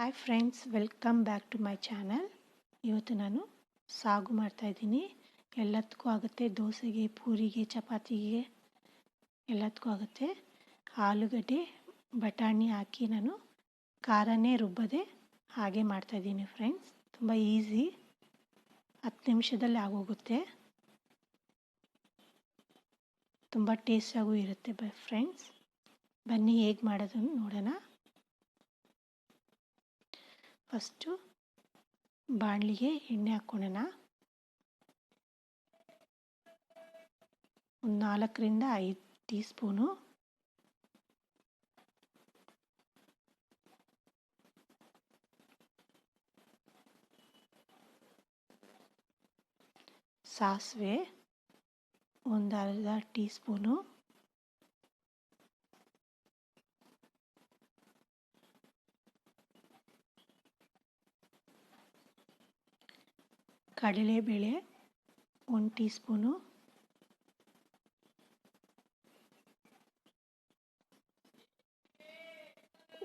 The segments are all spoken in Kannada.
Hi friends, welcome back to my channel. ಇವತ್ತು ನಾನು ಸಾಗು ಮಾಡ್ತಾಯಿದ್ದೀನಿ. ಎಲ್ಲದಕ್ಕೂ ಆಗುತ್ತೆ, ದೋಸೆಗೆ, ಪೂರಿಗೆ, ಚಪಾತಿಗೆ ಎಲ್ಲದಕ್ಕೂ ಆಗುತ್ತೆ. ಆಲೂಗಡ್ಡೆ ಬಟಾಣಿ ಹಾಕಿ ನಾನು ಖಾರನೇ ರುಬ್ಬದೆ ಹಾಗೆ ಮಾಡ್ತಾಯಿದ್ದೀನಿ ಫ್ರೆಂಡ್ಸ್. ತುಂಬ ಈಸಿ, 10 ನಿಮಿಷದಲ್ಲಿ ಆಗೋಗುತ್ತೆ. ತುಂಬ ಟೇಸ್ಟಾಗೂ ಇರುತ್ತೆ ಫ್ರೆಂಡ್ಸ್. ಬನ್ನಿ ಹೇಗೆ ಮಾಡೋದನ್ನು ನೋಡೋಣ. ಫಸ್ಟು ಬಾಣಲಿಗೆ ಎಣ್ಣೆ ಹಾಕ್ಕೊಳ್ಳೋಣ. ಒಂದು 4ರಿಂದ 5 ಟೀ ಸ್ಪೂನು. ಸಾಸಿವೆ ಒಂದು ಅರ್ಧ ಟೀ ಸ್ಪೂನು. ಕಡಲೆಬೇಳೆ 1 ಟೀ ಸ್ಪೂನು.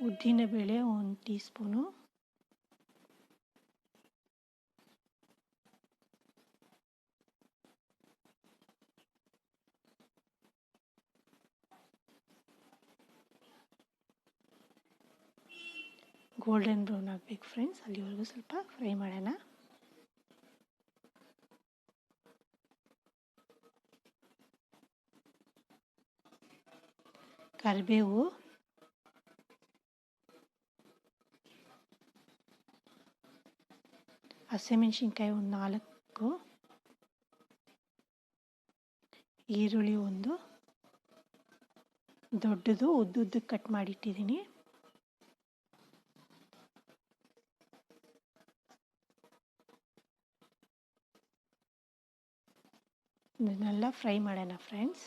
ಉದ್ದಿನಬೇಳೆ 1 ಟೀ ಸ್ಪೂನು. ಗೋಲ್ಡನ್ ಬ್ರೌನ್ ಆಗಬೇಕು ಫ್ರೆಂಡ್ಸ್, ಅಲ್ಲಿವರೆಗೂ ಸ್ವಲ್ಪ ಫ್ರೈ ಮಾಡೋಣ. ಕರಿಬೇವು, ಹಸಿಮೆಣಸಿನ್ಕಾಯಿ ಒಂದು 4, ಈರುಳ್ಳಿ ಒಂದು ದೊಡ್ಡದು ಉದ್ದುದ್ದಕ್ಕೆ ಕಟ್ ಮಾಡಿಟ್ಟಿದ್ದೀನಿ. ಇದನ್ನೆಲ್ಲ ಫ್ರೈ ಮಾಡೋಣ ಫ್ರೆಂಡ್ಸ್.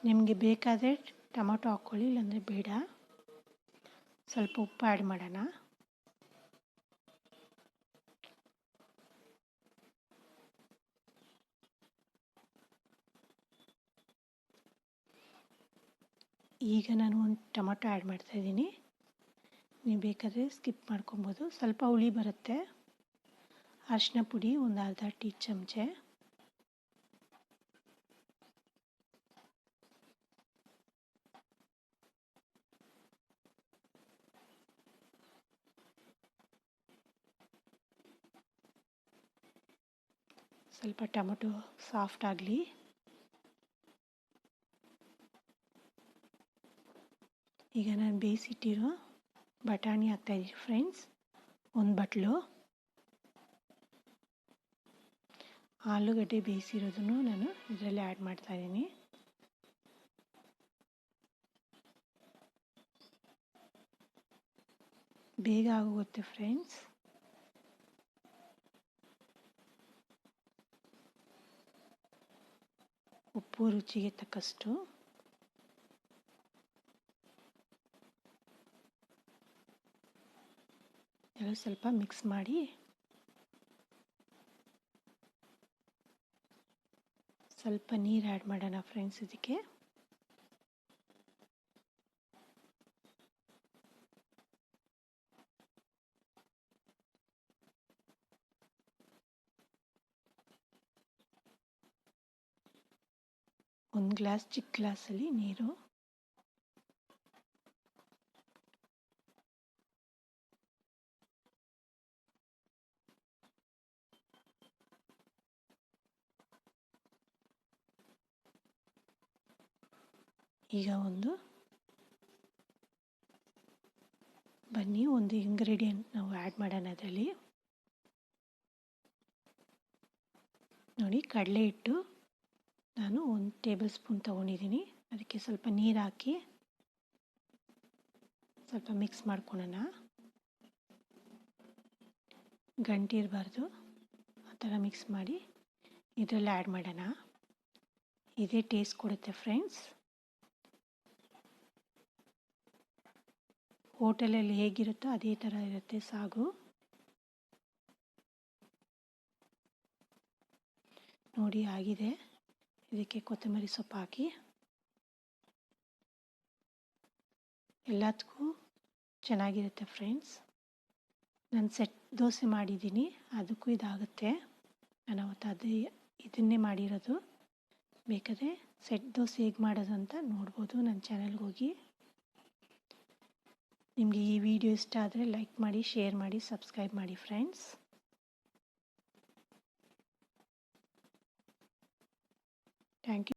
ನಿಮಗೆ ಬೇಕಾದರೆ ಟೊಮೊಟೊ ಹಾಕ್ಕೊಳ್ಳಿ, ಇಲ್ಲಾಂದರೆ ಬೇಡ. ಸ್ವಲ್ಪ ಉಪ್ಪು ಆ್ಯಡ್ ಮಾಡೋಣ. ಈಗ ನಾನು ಒಂದು ಟೊಮೊಟೊ ಆ್ಯಡ್ ಮಾಡ್ತಾಯಿದ್ದೀನಿ. ನೀವು ಬೇಕಾದರೆ ಸ್ಕಿಪ್ ಮಾಡ್ಕೊಬೋದು. ಸ್ವಲ್ಪ ಹುಳಿ ಬರುತ್ತೆ. ಅರಿಶಿನ ಪುಡಿ ಒಂದು ಅರ್ಧ ಟೀ ಚಮಚೆ. ಸ್ವಲ್ಪ ಟೊಮೊಟೊ ಸಾಫ್ಟ್ ಆಗಲಿ. ಈಗ ನಾನು ಬೇಯಿಸಿಟ್ಟಿರೋ ಬಟಾಣಿ ಹಾಕ್ತಾಯಿದ್ದೀನಿ ಫ್ರೆಂಡ್ಸ್, ಒಂದು ಬಟ್ಲು. ಆಲೂಗಡ್ಡೆ ಬೇಯಿಸಿರೋದನ್ನು ನಾನು ಇದರಲ್ಲಿ ಆ್ಯಡ್ ಮಾಡ್ತಾಯಿದ್ದೀನಿ. ಬೇಗ ಆಗೋಗುತ್ತೆ ಫ್ರೆಂಡ್ಸ್. ಉಪ್ಪು ರುಚಿಗೆ ತಕ್ಕಷ್ಟು. ಎಲ್ಲ ಸ್ವಲ್ಪ ಮಿಕ್ಸ್ ಮಾಡಿ ಸ್ವಲ್ಪ ನೀರು ಆ್ಯಡ್ ಮಾಡೋಣ ಫ್ರೆಂಡ್ಸ್. ಇದಕ್ಕೆ ಒಂದು ಗ್ಲಾಸ್, ಚಿಕ್ಕ ಗ್ಲಾಸಲ್ಲಿ ನೀರು. ಈಗ ಬನ್ನಿ ಒಂದು ಇಂಗ್ರೀಡಿಯೆಂಟ್ ನಾವು ಆ್ಯಡ್ ಮಾಡೋಣ ಅದರಲ್ಲಿ. ನೋಡಿ, ಕಡಲೆ ಹಿಟ್ಟು ನಾನು 1 ಟೇಬಲ್ ಸ್ಪೂನ್ ತೊಗೊಂಡಿದ್ದೀನಿ. ಅದಕ್ಕೆ ಸ್ವಲ್ಪ ನೀರು ಹಾಕಿ ಸ್ವಲ್ಪ ಮಿಕ್ಸ್ ಮಾಡ್ಕೊಳ್ಳೋಣ. ಗಂಟು ಇರಬಾರ್ದು, ಆ ಥರ ಮಿಕ್ಸ್ ಮಾಡಿ ಇದರಲ್ಲಿ ಆ್ಯಡ್ ಮಾಡೋಣ. ಇದೇ ಟೇಸ್ಟ್ ಕೊಡುತ್ತೆ ಫ್ರೆಂಡ್ಸ್. ಹೋಟೆಲಲ್ಲಿ ಹೇಗಿರುತ್ತೋ ಅದೇ ಥರ ಇರುತ್ತೆ ಸಾಗು. ನೋಡಿ ಆಗಿದೆ. ಇದಕ್ಕೆ ಕೊತ್ತಂಬರಿ ಸೊಪ್ಪು ಹಾಕಿ ಎಲ್ಲದಕ್ಕೂ ಚೆನ್ನಾಗಿರುತ್ತೆ ಫ್ರೆಂಡ್ಸ್. ನಾನು ಸೆಟ್ ದೋಸೆ ಮಾಡಿದ್ದೀನಿ, ಅದಕ್ಕೂ ಇದಾಗುತ್ತೆ. ನಾನು ಅವತ್ತು ಇದನ್ನೇ ಮಾಡಿರೋದು. ಬೇಕಾದರೆ ಸೆಟ್ ದೋಸೆ ಹೇಗೆ ಮಾಡೋದು ಅಂತ ನೋಡ್ಬೋದು ನನ್ನ ಚಾನಲ್ಗೆ ಹೋಗಿ. ನಿಮಗೆ ಈ ವಿಡಿಯೋ ಇಷ್ಟ ಆದರೆ ಲೈಕ್ ಮಾಡಿ, ಶೇರ್ ಮಾಡಿ, ಸಬ್ಸ್ಕ್ರೈಬ್ ಮಾಡಿ ಫ್ರೆಂಡ್ಸ್. Thank you.